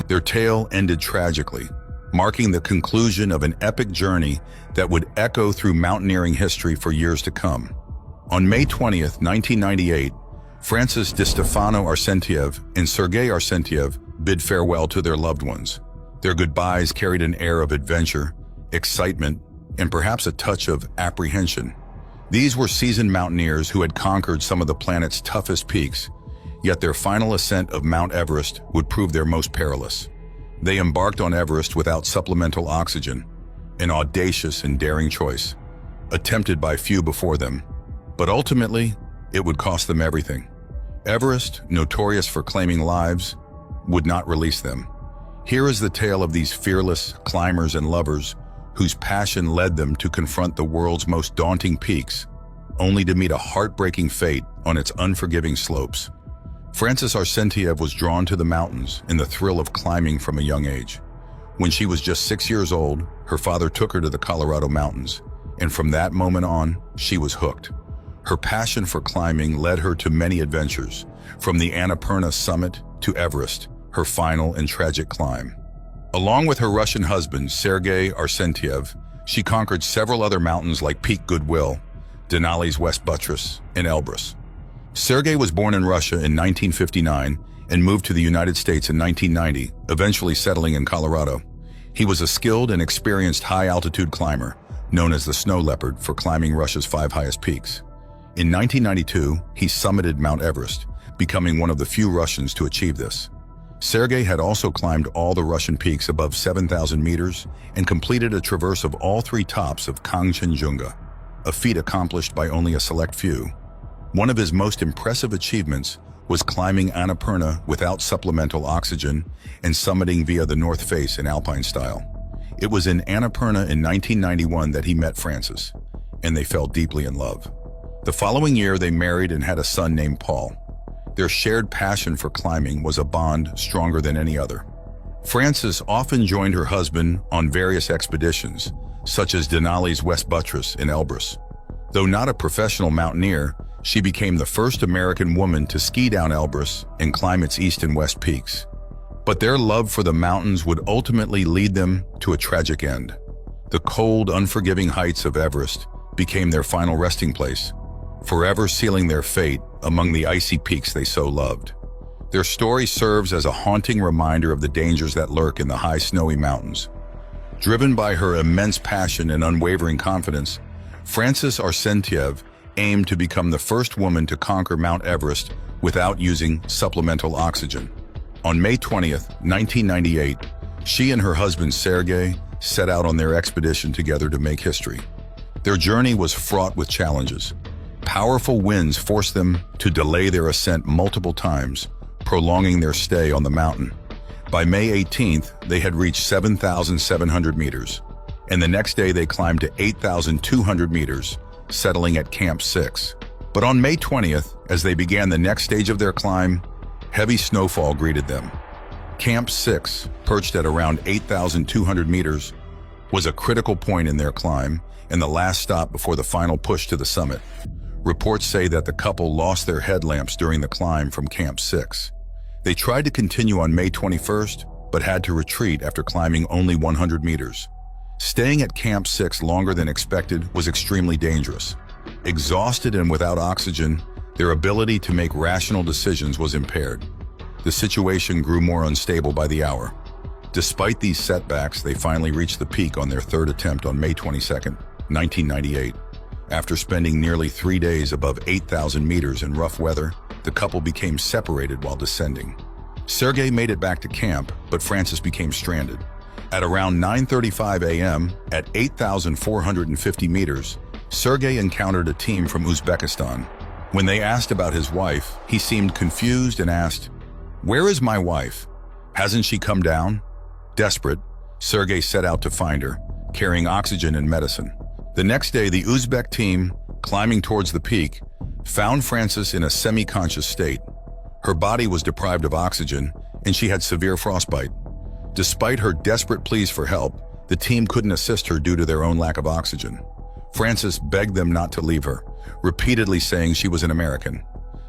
Their tale ended tragically, marking the conclusion of an epic journey that would echo through mountaineering history for years to come. On May 20th, 1998, Francis Di Stefano Arseniev and Sergei Arseniev bid farewell to their loved ones. Their goodbyes carried an air of adventure, excitement, and perhaps a touch of apprehension. These were seasoned mountaineers who had conquered some of the planet's toughest peaks, yet their final ascent of Mount Everest would prove their most perilous. They embarked on Everest without supplemental oxygen, an audacious and daring choice, attempted by few before them. But ultimately, it would cost them everything. Everest, notorious for claiming lives, would not release them. Here is the tale of these fearless climbers and lovers whose passion led them to confront the world's most daunting peaks, only to meet a heartbreaking fate on its unforgiving slopes. Francis Arseniev was drawn to the mountains and the thrill of climbing from a young age. When she was just 6 years old, her father took her to the Colorado mountains, and from that moment on, she was hooked. Her passion for climbing led her to many adventures, from the Annapurna summit to Everest, her final and tragic climb. Along with her Russian husband, Sergei Arseniev, she conquered several other mountains like Peak Goodwill, Denali's West Buttress, and Elbrus. Sergei was born in Russia in 1959 and moved to the United States in 1990, eventually settling in Colorado. He was a skilled and experienced high-altitude climber, known as the Snow Leopard for climbing Russia's 5 highest peaks. In 1992, he summited Mount Everest, becoming one of the few Russians to achieve this. Sergei had also climbed all the Russian peaks above 7,000 meters and completed a traverse of all 3 tops of Kangchenjunga, a feat accomplished by only a select few. One of his most impressive achievements was climbing Annapurna without supplemental oxygen and summiting via the North Face in alpine style. It was in Annapurna in 1991 that he met Francis, and they fell deeply in love. The following year, they married and had a son named Paul. Their shared passion for climbing was a bond stronger than any other. Francis often joined her husband on various expeditions, such as Denali's West Buttress in Elbrus. Though not a professional mountaineer, she became the first American woman to ski down Elbrus and climb its east and west peaks. But their love for the mountains would ultimately lead them to a tragic end. The cold, unforgiving heights of Everest became their final resting place, forever sealing their fate among the icy peaks they so loved. Their story serves as a haunting reminder of the dangers that lurk in the high snowy mountains. Driven by her immense passion and unwavering confidence, Francis Arseniev aimed to become the first woman to conquer Mount Everest without using supplemental oxygen. On May 20th, 1998, she and her husband Sergei set out on their expedition together to make history. Their journey was fraught with challenges. Powerful winds forced them to delay their ascent multiple times, prolonging their stay on the mountain. By May 18th, they had reached 7,700 meters, and the next day they climbed to 8,200 meters, settling at Camp 6. But on May 20th, as they began the next stage of their climb, heavy snowfall greeted them. Camp 6, perched at around 8,200 meters, was a critical point in their climb and the last stop before the final push to the summit. Reports say that the couple lost their headlamps during the climb from Camp 6. They tried to continue on May 21st, but had to retreat after climbing only 100 meters. Staying at Camp 6 longer than expected was extremely dangerous. Exhausted and without oxygen, their ability to make rational decisions was impaired. The situation grew more unstable by the hour. Despite these setbacks, they finally reached the peak on their 3rd attempt on May 22nd, 1998. After spending nearly 3 days above 8,000 meters in rough weather, the couple became separated while descending. Sergei made it back to camp, but Francis became stranded. At around 9:35 a.m., at 8,450 meters, Sergei encountered a team from Uzbekistan. When they asked about his wife, he seemed confused and asked, "Where is my wife? Hasn't she come down?" Desperate, Sergei set out to find her, carrying oxygen and medicine. The next day, the Uzbek team, climbing towards the peak, found Francis in a semi-conscious state. Her body was deprived of oxygen, and she had severe frostbite. Despite her desperate pleas for help, the team couldn't assist her due to their own lack of oxygen. Francis begged them not to leave her, repeatedly saying she was an American.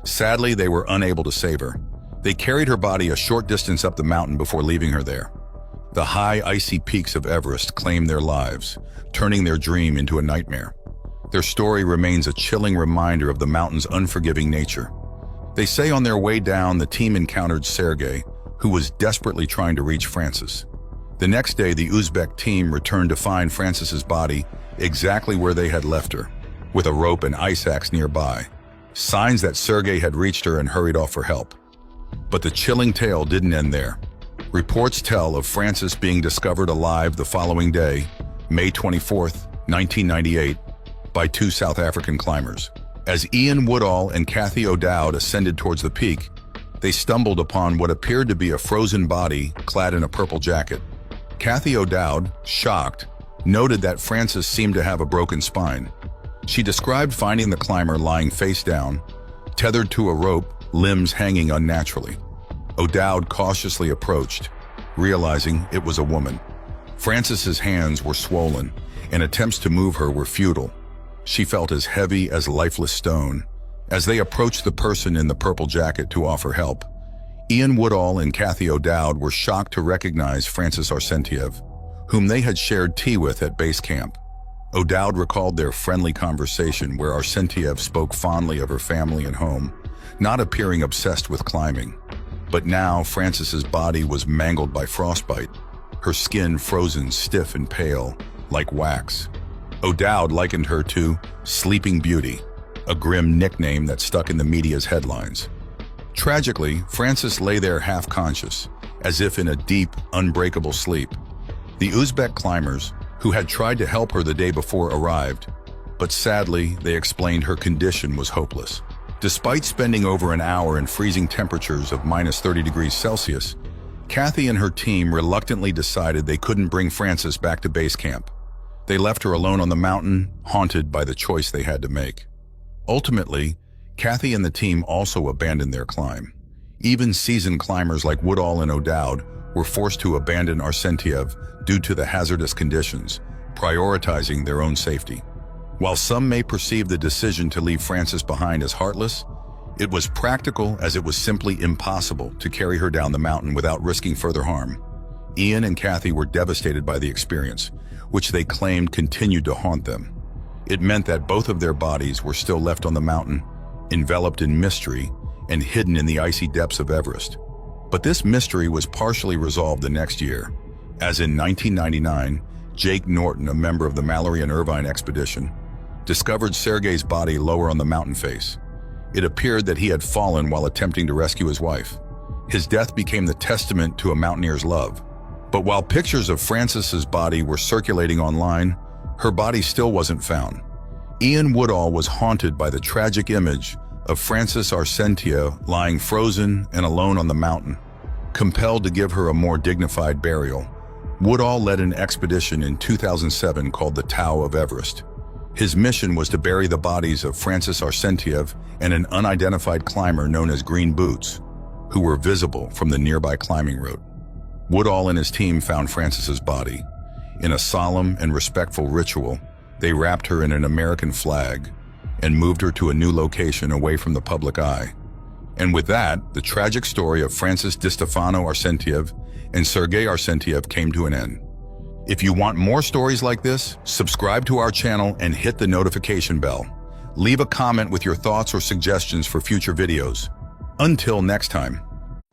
Sadly, they were unable to save her. They carried her body a short distance up the mountain before leaving her there. The high, icy peaks of Everest claimed their lives, turning their dream into a nightmare. Their story remains a chilling reminder of the mountain's unforgiving nature. They say on their way down, the team encountered Sergei, who was desperately trying to reach Francis. The next day, the Uzbek team returned to find Francis's body exactly where they had left her, with a rope and ice axe nearby, signs that Sergei had reached her and hurried off for help. But the chilling tale didn't end there. Reports tell of Francis being discovered alive the following day, May 24, 1998, by two South African climbers. As Ian Woodall and Kathy O'Dowd ascended towards the peak, they stumbled upon what appeared to be a frozen body clad in a purple jacket. Kathy O'Dowd, shocked, noted that Francis seemed to have a broken spine. She described finding the climber lying face down, tethered to a rope, limbs hanging unnaturally. O'Dowd cautiously approached, realizing it was a woman. Francis's hands were swollen, and attempts to move her were futile. She felt as heavy as lifeless stone. As they approached the person in the purple jacket to offer help, Ian Woodall and Kathy O'Dowd were shocked to recognize Francis Arsentiev, whom they had shared tea with at base camp. O'Dowd recalled their friendly conversation where Arsentiev spoke fondly of her family and home, not appearing obsessed with climbing. But now Francis's body was mangled by frostbite, her skin frozen stiff and pale, like wax. O'Dowd likened her to Sleeping Beauty, a grim nickname that stuck in the media's headlines. Tragically, Francis lay there half-conscious, as if in a deep, unbreakable sleep. The Uzbek climbers, who had tried to help her the day before, arrived, but sadly, they explained her condition was hopeless. Despite spending over an hour in freezing temperatures of -30 degrees Celsius, Kathy and her team reluctantly decided they couldn't bring Francis back to base camp. They left her alone on the mountain, haunted by the choice they had to make. Ultimately, Kathy and the team also abandoned their climb. Even seasoned climbers like Woodall and O'Dowd were forced to abandon Arsentiev due to the hazardous conditions, prioritizing their own safety. While some may perceive the decision to leave Francis behind as heartless, it was practical, as it was simply impossible to carry her down the mountain without risking further harm. Ian and Kathy were devastated by the experience, which they claimed continued to haunt them. It meant that both of their bodies were still left on the mountain, enveloped in mystery and hidden in the icy depths of Everest. But this mystery was partially resolved the next year, as in 1999, Jake Norton, a member of the Mallory and Irvine expedition, discovered Sergei's body lower on the mountain face. It appeared that he had fallen while attempting to rescue his wife. His death became the testament to a mountaineer's love. But while pictures of Francis's body were circulating online, her body still wasn't found. Ian Woodall was haunted by the tragic image of Francis Arsentiev lying frozen and alone on the mountain. Compelled to give her a more dignified burial, Woodall led an expedition in 2007 called the Tao of Everest. His mission was to bury the bodies of Francis Arsentiev and an unidentified climber known as Green Boots, who were visible from the nearby climbing route. Woodall and his team found Francis's body. In a solemn and respectful ritual, they wrapped her in an American flag and moved her to a new location away from the public eye. And with that, the tragic story of Francis Di Stefano Arsentiev and Sergei Arsentiev came to an end. If you want more stories like this, subscribe to our channel and hit the notification bell. Leave a comment with your thoughts or suggestions for future videos. Until next time.